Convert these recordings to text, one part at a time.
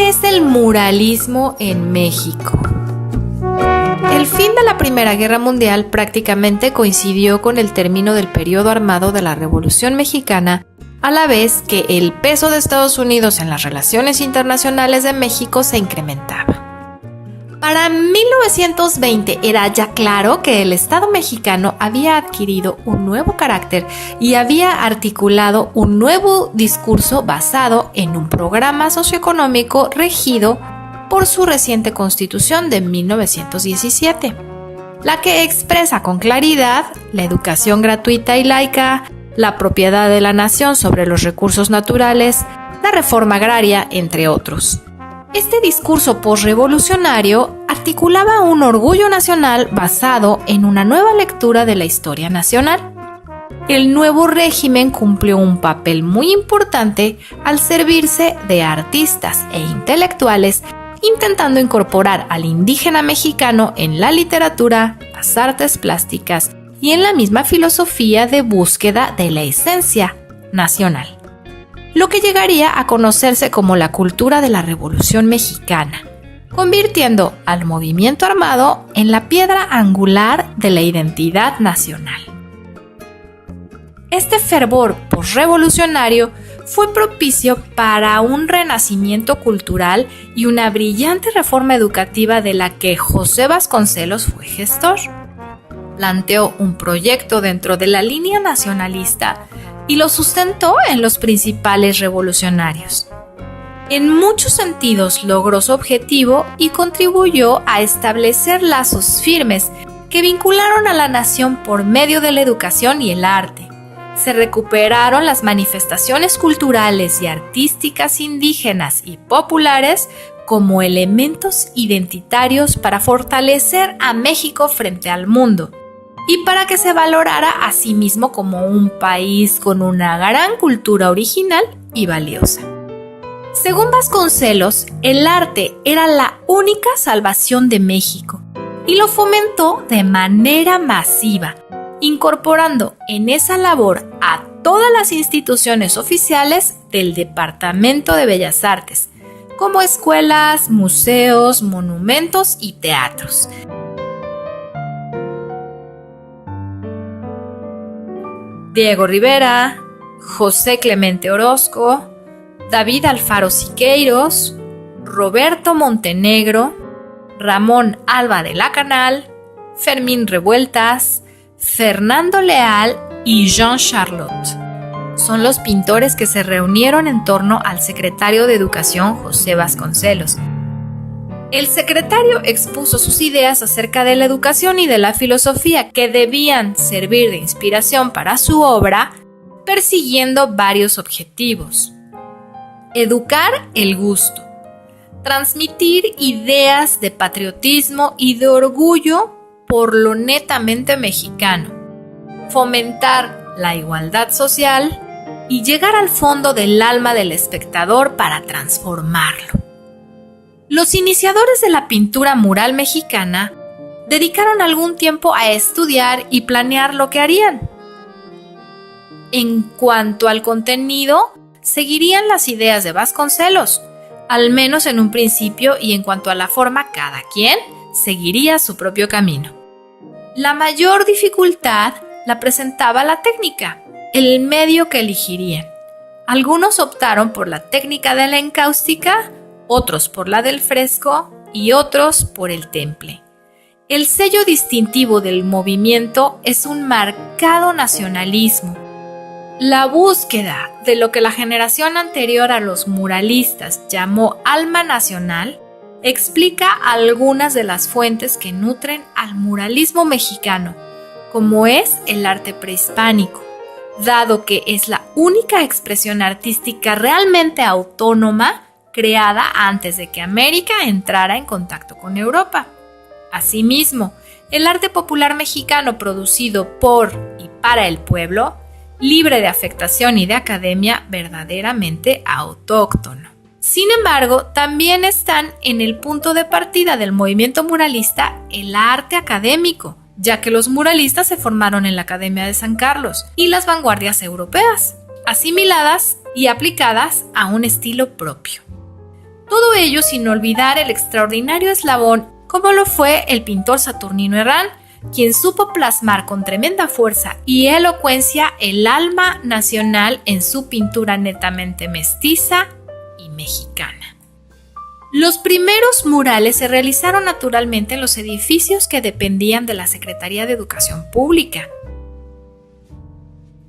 ¿Qué es el muralismo en México? El fin de la Primera Guerra Mundial prácticamente coincidió con el término del periodo armado de la Revolución Mexicana, a la vez que el peso de Estados Unidos en las relaciones internacionales de México se incrementaba. Para 1920 era ya claro que el Estado mexicano había adquirido un nuevo carácter y había articulado un nuevo discurso basado en un programa socioeconómico regido por su reciente Constitución de 1917, la que expresa con claridad la educación gratuita y laica, la propiedad de la nación sobre los recursos naturales, la reforma agraria, entre otros. Este discurso posrevolucionario articulaba un orgullo nacional basado en una nueva lectura de la historia nacional. El nuevo régimen cumplió un papel muy importante al servirse de artistas e intelectuales, intentando incorporar al indígena mexicano en la literatura, las artes plásticas y en la misma filosofía de búsqueda de la esencia nacional, lo que llegaría a conocerse como la cultura de la Revolución Mexicana, convirtiendo al movimiento armado en la piedra angular de la identidad nacional. Este fervor posrevolucionario fue propicio para un renacimiento cultural y una brillante reforma educativa de la que José Vasconcelos fue gestor. Planteó un proyecto dentro de la línea nacionalista y lo sustentó en los principales revolucionarios. En muchos sentidos logró su objetivo y contribuyó a establecer lazos firmes que vincularon a la nación por medio de la educación y el arte. Se recuperaron las manifestaciones culturales y artísticas indígenas y populares como elementos identitarios para fortalecer a México frente al mundo y para que se valorara a sí mismo como un país con una gran cultura original y valiosa. Según Vasconcelos, el arte era la única salvación de México y lo fomentó de manera masiva, incorporando en esa labor a todas las instituciones oficiales del Departamento de Bellas Artes, como escuelas, museos, monumentos y teatros. Diego Rivera, José Clemente Orozco, David Alfaro Siqueiros, Roberto Montenegro, Ramón Alba de la Canal, Fermín Revueltas, Fernando Leal y Jean Charlotte. Son los pintores que se reunieron en torno al secretario de Educación José Vasconcelos. El secretario expuso sus ideas acerca de la educación y de la filosofía que debían servir de inspiración para su obra, persiguiendo varios objetivos. Educar el gusto, transmitir ideas de patriotismo y de orgullo por lo netamente mexicano, fomentar la igualdad social y llegar al fondo del alma del espectador para transformarlo. Los iniciadores de la pintura mural mexicana dedicaron algún tiempo a estudiar y planear lo que harían. En cuanto al contenido, seguirían las ideas de Vasconcelos, al menos en un principio, y en cuanto a la forma, cada quien seguiría su propio camino. La mayor dificultad la presentaba la técnica, el medio que elegirían. Algunos optaron por la técnica de la encáustica, otros por la del fresco y otros por el temple. El sello distintivo del movimiento es un marcado nacionalismo. La búsqueda de lo que la generación anterior a los muralistas llamó alma nacional explica algunas de las fuentes que nutren al muralismo mexicano, como es el arte prehispánico, dado que es la única expresión artística realmente autónoma creada antes de que América entrara en contacto con Europa. Asimismo, el arte popular mexicano producido por y para el pueblo, libre de afectación y de academia, verdaderamente autóctono. Sin embargo, también están en el punto de partida del movimiento muralista el arte académico, ya que los muralistas se formaron en la Academia de San Carlos y las vanguardias europeas, asimiladas y aplicadas a un estilo propio. Todo ello sin olvidar el extraordinario eslabón como lo fue el pintor Saturnino Herrán, quien supo plasmar con tremenda fuerza y elocuencia el alma nacional en su pintura netamente mestiza y mexicana. Los primeros murales se realizaron naturalmente en los edificios que dependían de la Secretaría de Educación Pública.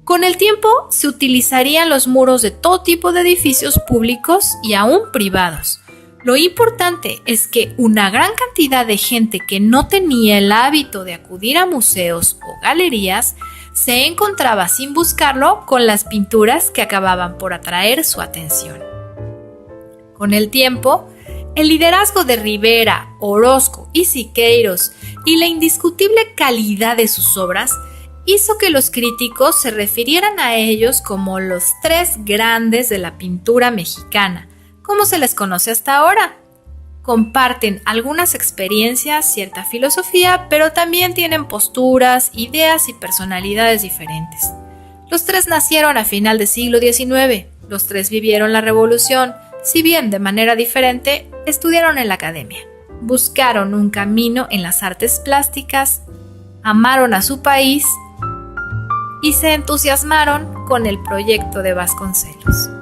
Con el tiempo se utilizarían los muros de todo tipo de edificios públicos y aún privados. Lo importante es que una gran cantidad de gente que no tenía el hábito de acudir a museos o galerías se encontraba sin buscarlo con las pinturas que acababan por atraer su atención. Con el tiempo, el liderazgo de Rivera, Orozco y Siqueiros y la indiscutible calidad de sus obras hizo que los críticos se refirieran a ellos como los tres grandes de la pintura mexicana, como se les conoce hasta ahora. Comparten algunas experiencias, cierta filosofía, pero también tienen posturas, ideas y personalidades diferentes. Los tres nacieron a final del siglo XIX, los tres vivieron la Revolución, si bien de manera diferente, estudiaron en la academia. Buscaron un camino en las artes plásticas, amaron a su país y se entusiasmaron con el proyecto de Vasconcelos.